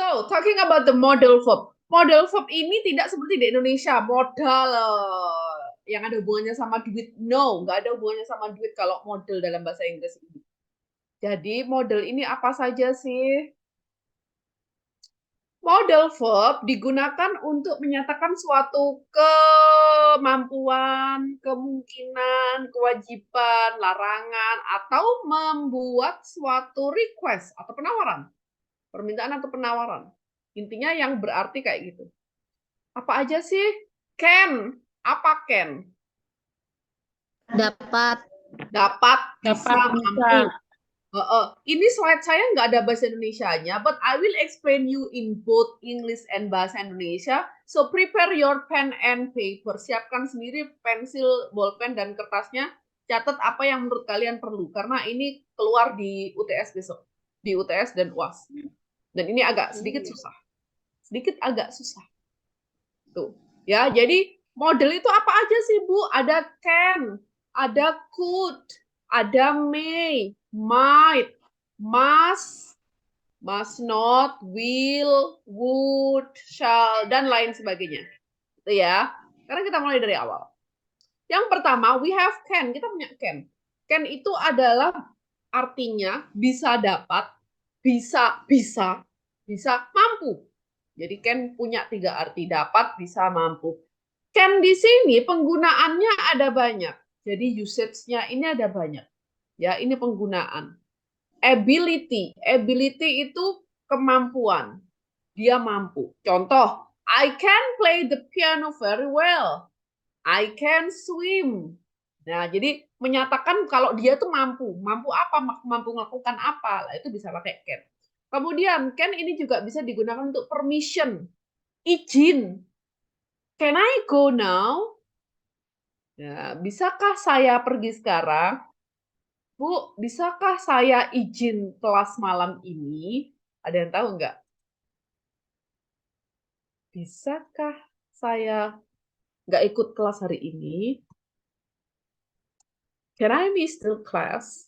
So, talking about the modal verb. Modal verb ini tidak seperti di Indonesia, modal yang ada hubungannya sama duit. No, nggak ada hubungannya sama duit kalau modal dalam bahasa Inggris ini. Jadi, modal ini apa saja sih? Modal verb digunakan untuk menyatakan suatu kemampuan, kemungkinan, kewajiban, larangan, atau membuat suatu request atau penawaran. Permintaan atau penawaran. Intinya yang berarti kayak gitu. Apa aja sih? Can. Apa can? Dapat. Dapat, bisa, Dapat, mampu. bisa. Ini slide saya nggak ada bahasa Indonesianya, but I will explain you in both English and bahasa Indonesia. So prepare your pen and paper. Siapkan sendiri pensil, bolpen, dan kertasnya. Catat apa yang menurut kalian perlu, karena ini keluar di UTS besok. Di UTS dan UAS. Dan ini agak sedikit susah. Sedikit agak susah. Tuh. Ya, jadi model itu apa aja sih, Bu? Ada can, ada could, ada may, might, must not, will, would, shall, dan lain sebagainya. Itu ya. Sekarang kita mulai dari awal. Yang pertama, we have can. Kita punya can. Can itu adalah artinya bisa dapat, bisa mampu. Jadi can punya 3 arti, dapat, bisa, mampu. Can di sini penggunaannya ada banyak. Jadi usage-nya ini ada banyak. Ya, ini penggunaan. Ability. Ability itu kemampuan. Dia mampu. Contoh, I can play the piano very well. I can swim. Nah, jadi menyatakan kalau dia tuh mampu. Mampu apa? Mampu melakukan apa? Lah, itu bisa pakai can. Kemudian, can ini juga bisa digunakan untuk permission. Izin. Can I go now? Nah, bisakah saya pergi sekarang? Bu, bisakah saya izin kelas malam ini? Ada yang tahu nggak? Bisakah saya nggak ikut kelas hari ini? Can I miss the class?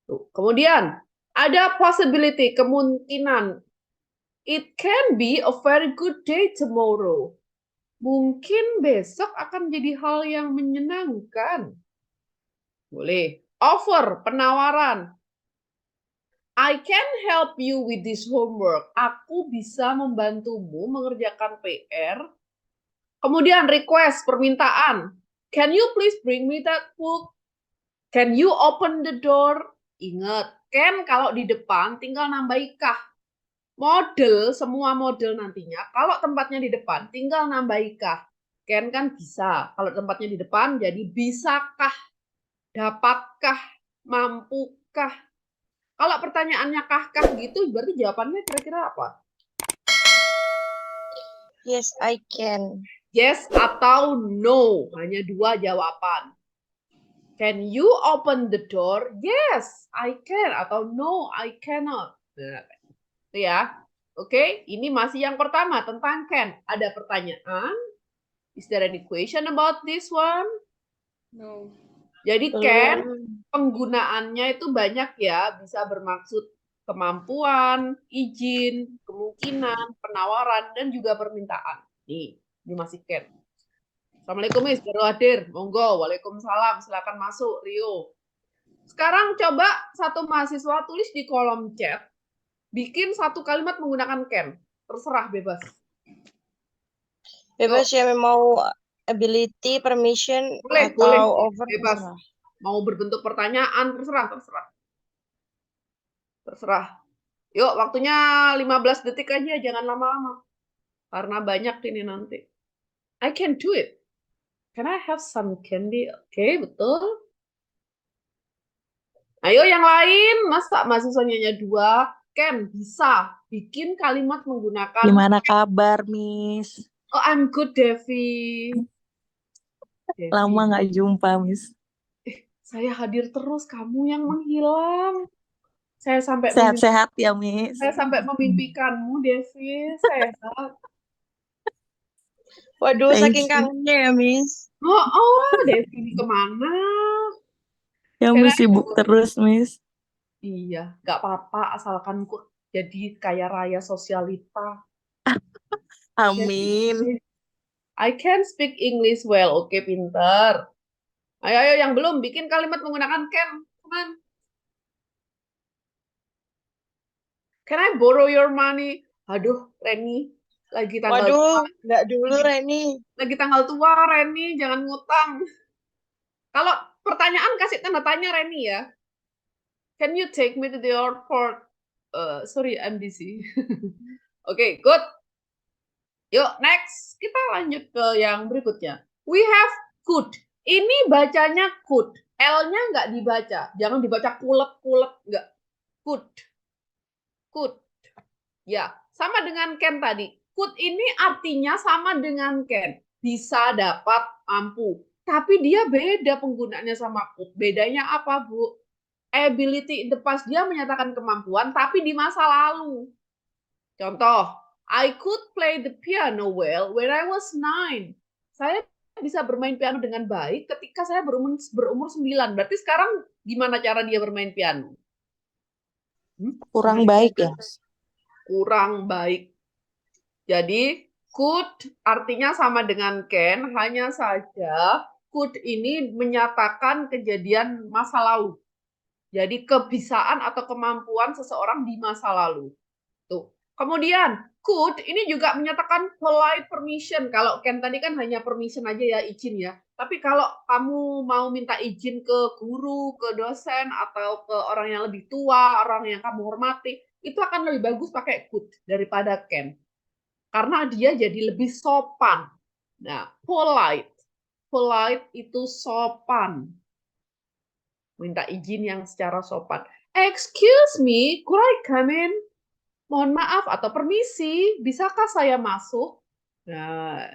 Tuh. Kemudian, ada possibility, kemungkinan. It can be a very good day tomorrow. Mungkin besok akan jadi hal yang menyenangkan. Boleh. Offer, penawaran. I can help you with this homework. Aku bisa membantumu mengerjakan PR. Kemudian request, permintaan. Can you please bring me that book? Can you open the door? Ingat, can kalau di depan tinggal nambahi kah. Model, semua model nantinya, kalau tempatnya di depan tinggal nambahi kah. Can kan bisa. Kalau tempatnya di depan jadi bisakah, dapatkah, mampukah. Kalau pertanyaannya kah gitu, berarti jawabannya kira-kira apa? Yes, I can. Yes atau no, hanya 2 jawaban. Can you open the door? Yes, I can. Atau no, I cannot. Nah, itu ya. Oke, ini masih yang pertama tentang can. Ada pertanyaan? Is there any question about this one? No. Jadi can, penggunaannya itu banyak ya. Bisa bermaksud kemampuan, izin, kemungkinan, penawaran, dan juga permintaan. Nih, ini masih can. Assalamualaikum Miss, baru hadir. Monggo, waalaikumsalam. Silakan masuk, Rio. Sekarang coba satu mahasiswa tulis di kolom chat. Bikin satu kalimat menggunakan can. Terserah, bebas. Bebas ya, mau ability, permission, Boleh, atau over, bebas. terserah. Mau berbentuk pertanyaan, terserah. Terserah. Yuk, waktunya 15 detik aja, jangan lama-lama. Karena banyak ini nanti. I can do it. Can I have some candy? Oke, betul. Ayo yang lain, masa mahasiswanya hanya 2? Can, bisa. Bikin kalimat menggunakan. Gimana kabar, Miss? Oh, I'm good, Devi. Lama nggak jumpa, Miss. Saya hadir terus, kamu yang menghilang. Saya sampai Sehat-sehat ya, Miss. Saya sampai memimpikanmu, Devi. Sehat. Waduh, saking kangennya ya, Miss. Oh, Devi kemana? Ya, Miss sibuk terus, Miss. Iya, nggak apa-apa asalkan ku jadi kaya raya sosialita. Amin. Jadi, I can speak English well. Oke, pinter. Ayo, yang belum bikin kalimat menggunakan can. Come on. Can I borrow your money? Aduh, Reni, lagi tanggal tua. Waduh, nggak dulu Reni. Lagi tanggal tua, Reni, jangan ngutang. Kalau pertanyaan kasih tanda tanya, Reni ya. Can you take me to the airport? Sorry, I'm busy. Oke, good. Yuk, next. Kita lanjut ke yang berikutnya. We have could. Ini bacanya could. L-nya nggak dibaca. Jangan dibaca kulek-kulek. Nggak. Could. Could. Ya, sama dengan can tadi. Could ini artinya sama dengan can. Bisa, dapat, mampu. Tapi dia beda penggunaannya sama could. Bedanya apa, Bu? Ability in the past, dia menyatakan kemampuan, tapi di masa lalu. Contoh, I could play the piano well when I was 9. Saya bisa bermain piano dengan baik ketika saya berumur 9. Berarti sekarang gimana cara dia bermain piano? Kurang baik ya. Kurang baik. Jadi, could artinya sama dengan can, hanya saja could ini menyatakan kejadian masa lalu. Jadi, kebisaan atau kemampuan seseorang di masa lalu. Tuh. Kemudian, could ini juga menyatakan polite permission. Kalau can tadi kan hanya permission aja ya, izin ya. Tapi kalau kamu mau minta izin ke guru, ke dosen, atau ke orang yang lebih tua, orang yang kamu hormati, itu akan lebih bagus pakai could daripada can. Karena dia jadi lebih sopan. Nah, polite. Polite itu sopan. Minta izin yang secara sopan. Excuse me, could I come in? Mohon maaf atau permisi, bisakah saya masuk? Nah,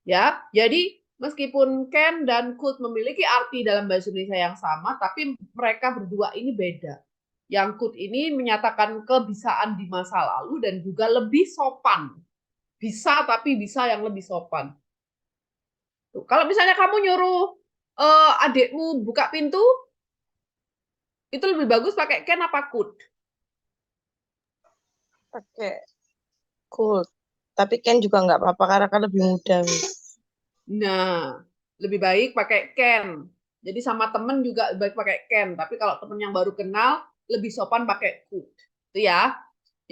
ya, jadi meskipun can dan could memiliki arti dalam bahasa Indonesia yang sama, tapi mereka berdua ini beda. Yang could ini menyatakan kebisaan di masa lalu dan juga lebih sopan. Bisa tapi bisa yang lebih sopan. Tuh, kalau misalnya kamu nyuruh adikmu buka pintu, itu lebih bagus pakai can apa could? Pakai could. Tapi Ken juga nggak apa-apa karena kan lebih muda. Nah, lebih baik pakai can. Jadi sama temen juga lebih baik pakai can. Tapi kalau temen yang baru kenal, lebih sopan pakai could. Itu ya.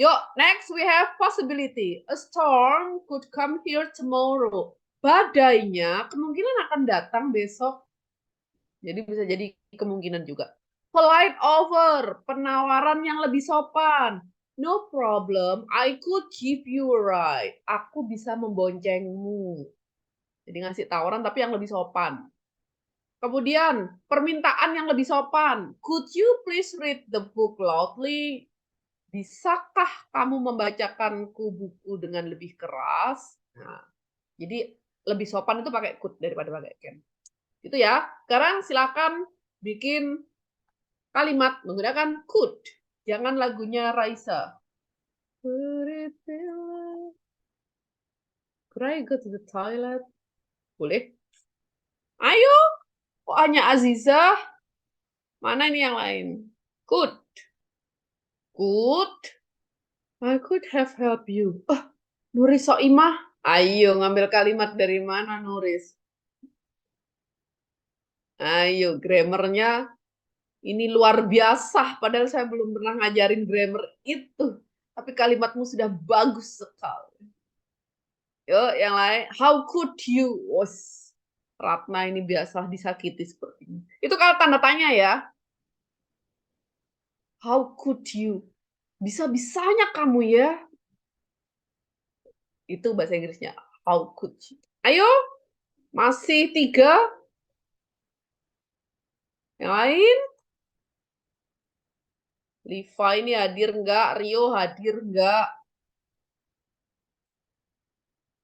Yuk, next we have possibility. A storm could come here tomorrow. Badainya kemungkinan akan datang besok. Jadi bisa jadi kemungkinan juga. Polite offer, penawaran yang lebih sopan. No problem, I could give you a ride. Aku bisa memboncengmu. Jadi ngasih tawaran tapi yang lebih sopan. Kemudian, permintaan yang lebih sopan. Could you please read the book loudly? Bisakah kamu membacakanku buku dengan lebih keras? Nah, jadi lebih sopan itu pakai could daripada pakai can. Itu ya. Sekarang silakan bikin kalimat menggunakan could. Jangan lagunya Raisa. Could I go to the toilet? Boleh? Ayo. Kok hanya Aziza? Mana ini yang lain? Could. Could. I could have helped you. Nuris Soimah. Ayo ngambil kalimat dari mana Nuris? Ayo, grammarnya ini luar biasa. Padahal saya belum pernah ngajarin grammar itu. Tapi kalimatmu sudah bagus sekali. Yuk, yang lain. How could you? Was Ratna ini biasa disakiti seperti ini. Itu kalau tanda tanya ya. How could you? Bisa-bisanya kamu ya. Itu bahasa Inggrisnya. How could you? Ayo, masih 3. Yang lain? Liva ini hadir enggak? Rio hadir enggak?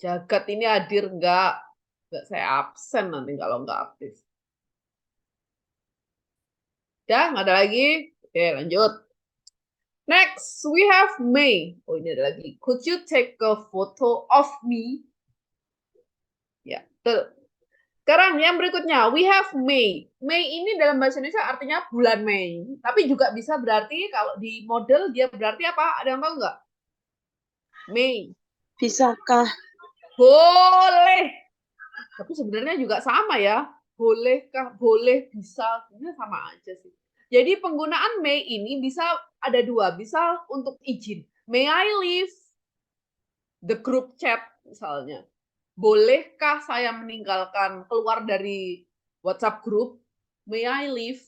Jagat ini hadir enggak? Enggak, saya absen nanti kalau enggak aktif. Ya, nggak ada lagi? Oke, lanjut. Next, we have May. Oh, ini ada lagi. Could you take a photo of me? Ya, betul. Sekarang yang berikutnya, we have May. May ini dalam bahasa Indonesia artinya bulan Mei. Tapi juga bisa berarti kalau di model dia berarti apa? Ada yang tahu nggak? May. Bisakah? Boleh. Tapi sebenarnya juga sama ya. Bolehkah? Boleh, bisa. Sebenarnya sama aja sih. Jadi penggunaan may ini bisa ada dua. Bisa untuk izin. May I leave the group chat misalnya. Bolehkah saya meninggalkan keluar dari WhatsApp group? May I leave?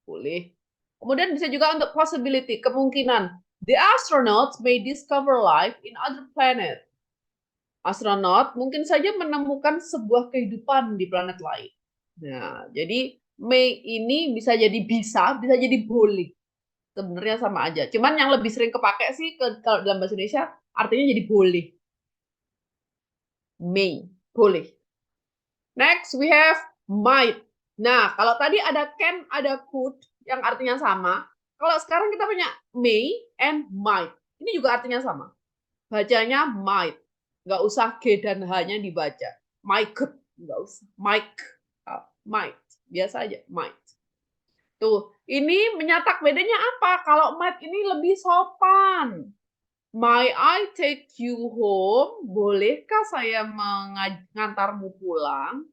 Boleh. Kemudian bisa juga untuk possibility, kemungkinan. The astronauts may discover life in other planet. Astronot mungkin saja menemukan sebuah kehidupan di planet lain. Nah, jadi may ini bisa jadi boleh. Sebenarnya sama aja. Cuman yang lebih sering kepake sih kalau dalam bahasa Indonesia artinya jadi boleh. May, boleh. Next we have might. Nah, kalau tadi ada can, ada could yang artinya sama. Kalau sekarang kita punya may and might. Ini juga artinya sama. Bacanya might. Nggak usah G dan H-nya dibaca. Might, nggak usah. Might. Biasa aja, might. Tuh, ini menyatak bedanya apa? Kalau might ini lebih sopan. May I take you home? Bolehkah saya mengantarmu pulang?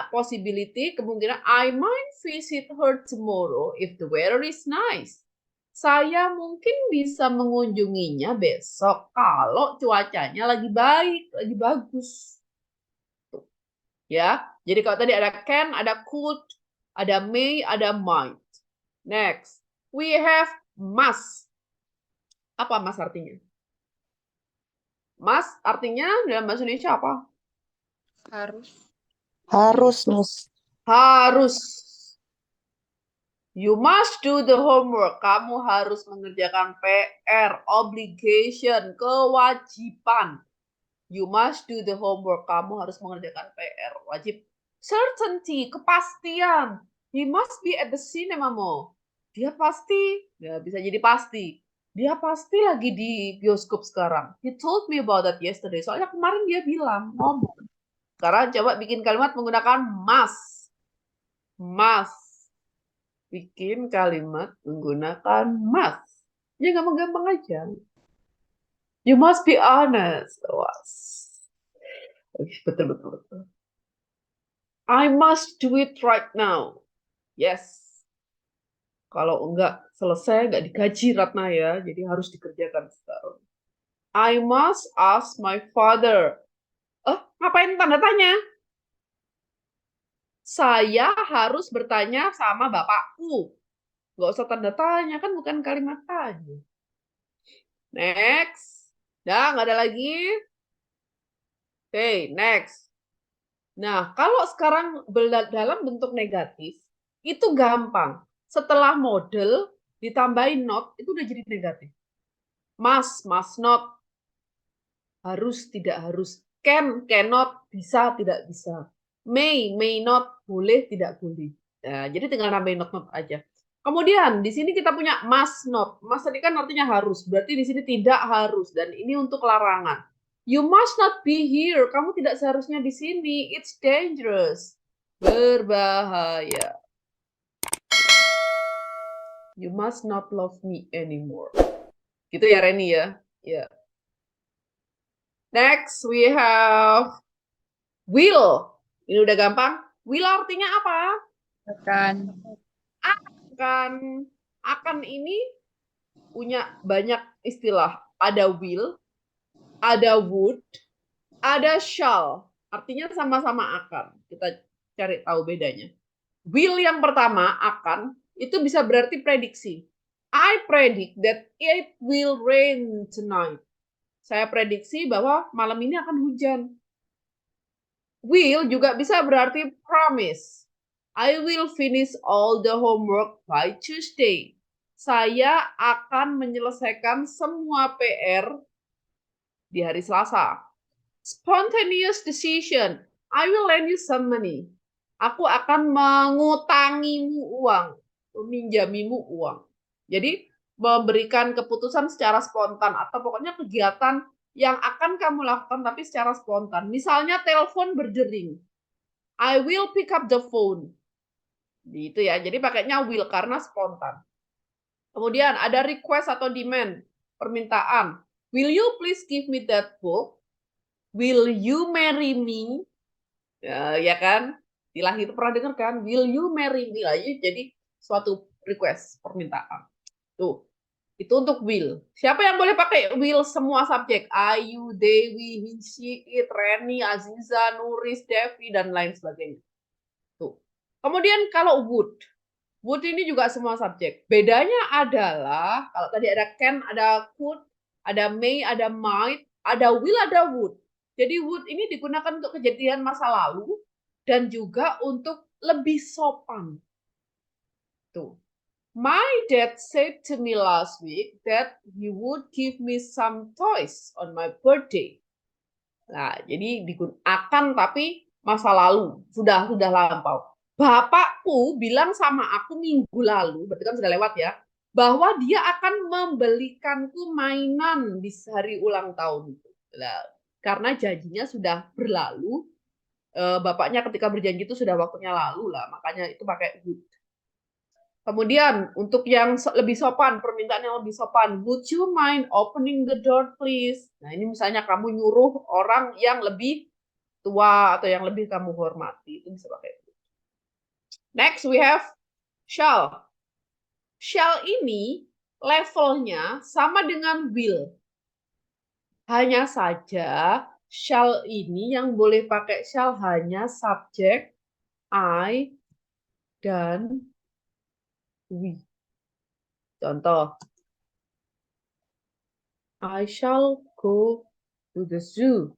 Possibility, kemungkinan I might visit her tomorrow if the weather is nice. Saya mungkin bisa mengunjunginya besok kalau cuacanya lagi baik, lagi bagus. Tuh. Ya, jadi kalau tadi ada can, ada could, ada may, ada might. Next, we have must. Apa must artinya? Must artinya dalam bahasa Indonesia apa? Harus, Miss. Harus. You must do the homework. Kamu harus mengerjakan PR, obligation, kewajiban. You must do the homework. Kamu harus mengerjakan PR, wajib. Certainty, kepastian. He must be at the cinema, Mo. Dia pasti, ya bisa jadi pasti. Dia pasti lagi di bioskop sekarang. He told me about that yesterday. Soalnya kemarin dia bilang, ngomong. Sekarang coba bikin kalimat menggunakan must. Must. Bikin kalimat menggunakan must. Ya gampang-gampang aja. You must be honest. Betul. I must do it right now. Yes. Kalau enggak selesai, enggak digaji Ratna ya. Jadi harus dikerjakan sekarang. I must ask my father. Ngapain tanda tanya? Saya harus bertanya sama bapakku. Nggak usah tanda tanya, kan bukan kalimat tanya. Next. Dah, nggak ada lagi. Oke, next. Nah, kalau sekarang dalam bentuk negatif, itu gampang. Setelah model, ditambahin not, itu udah jadi negatif. Must not. Harus, tidak harus. Can, cannot, bisa, tidak bisa. May not, boleh, tidak boleh. Nah, jadi tinggal nambahin not aja. Kemudian di sini kita punya must not. Must tadi kan artinya harus, berarti di sini tidak harus dan ini untuk larangan. You must not be here. Kamu tidak seharusnya di sini. It's dangerous. Berbahaya. You must not love me anymore. Gitu ya Reni ya. Ya. Next we have will. Ini udah gampang. Will artinya apa? Akan ini punya banyak istilah. Ada will, ada would, ada shall. Artinya sama-sama akan. Kita cari tahu bedanya. Will yang pertama, akan, itu bisa berarti prediksi. I predict that it will rain tonight. Saya prediksi bahwa malam ini akan hujan. Will juga bisa berarti promise. I will finish all the homework by Tuesday. Saya akan menyelesaikan semua PR di hari Selasa. Spontaneous decision. I will lend you some money. Aku akan mengutangimu uang, meminjamimu uang. Jadi memberikan keputusan secara spontan atau pokoknya kegiatan yang akan kamu lakukan tapi secara spontan. Misalnya telepon berdering. I will pick up the phone. Gitu ya. Jadi pakainya will karena spontan. Kemudian ada request atau demand, permintaan. Will you please give me that book? Will you marry me? Ya kan? Istilah itu pernah dengar kan? Will you marry me? Lah, jadi suatu request, permintaan. Tuh. Itu untuk will. Siapa yang boleh pakai will semua subjek? Ayu, Dewi, he, she, it, Reni, Aziza, Nuris, Devi, dan lain sebagainya. Tuh. Kemudian kalau would. Would ini juga semua subjek. Bedanya adalah, kalau tadi ada can, ada could, ada may, ada might, ada will, ada would. Jadi would ini digunakan untuk kejadian masa lalu dan juga untuk lebih sopan. Tuh. My dad said to me last week that he would give me some toys on my birthday. Nah, jadi digunakan tapi masa lalu, sudah lampau. Bapakku bilang sama aku minggu lalu, berarti kan sudah lewat ya, bahwa dia akan membelikanku mainan di hari ulang tahun. Nah, karena janjinya sudah berlalu, bapaknya ketika berjanji itu sudah waktunya lalu lah, makanya itu pakai would. Kemudian untuk yang lebih sopan, permintaan yang lebih sopan, would you mind opening the door please? Nah, ini misalnya kamu nyuruh orang yang lebih tua atau yang lebih kamu hormati, itu bisa pakai. Next we have shall. Shall ini levelnya sama dengan will. Hanya saja shall ini yang boleh pakai shall hanya subjek I dan we. Contoh, I shall go to the zoo.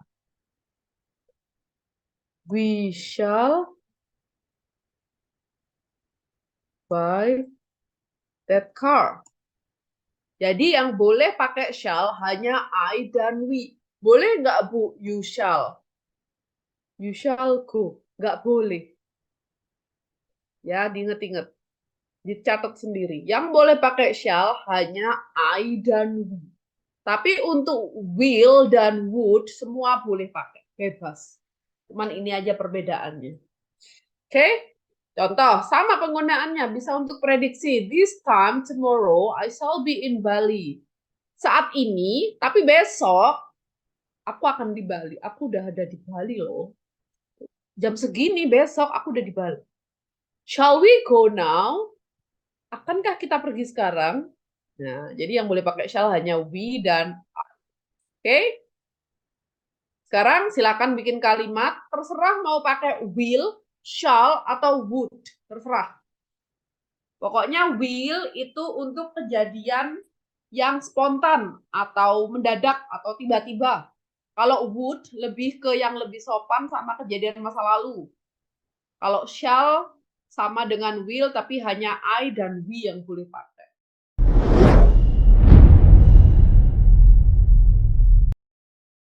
We shall buy that car. Jadi yang boleh pakai shall hanya I dan we. Boleh nggak Bu? You shall. You shall go. Nggak boleh. Ya, diinget-inget. Dicatat sendiri. Yang boleh pakai shall hanya I dan we. Tapi untuk will dan would semua boleh pakai. Bebas. Cuman ini aja perbedaannya. Oke? Contoh, sama penggunaannya. Bisa untuk prediksi. This time tomorrow I shall be in Bali. Saat ini, tapi besok aku akan di Bali. Aku udah ada di Bali loh. Jam segini besok aku udah di Bali. Shall we go now? Akankah kita pergi sekarang? Nah, jadi yang boleh pakai shall hanya we dan I. Oke? Sekarang silakan bikin kalimat. Terserah mau pakai will, shall, atau would. Terserah. Pokoknya will itu untuk kejadian yang spontan atau mendadak atau tiba-tiba. Kalau would lebih ke yang lebih sopan sama kejadian masa lalu. Kalau shall sama dengan will tapi hanya I dan we yang boleh pakai.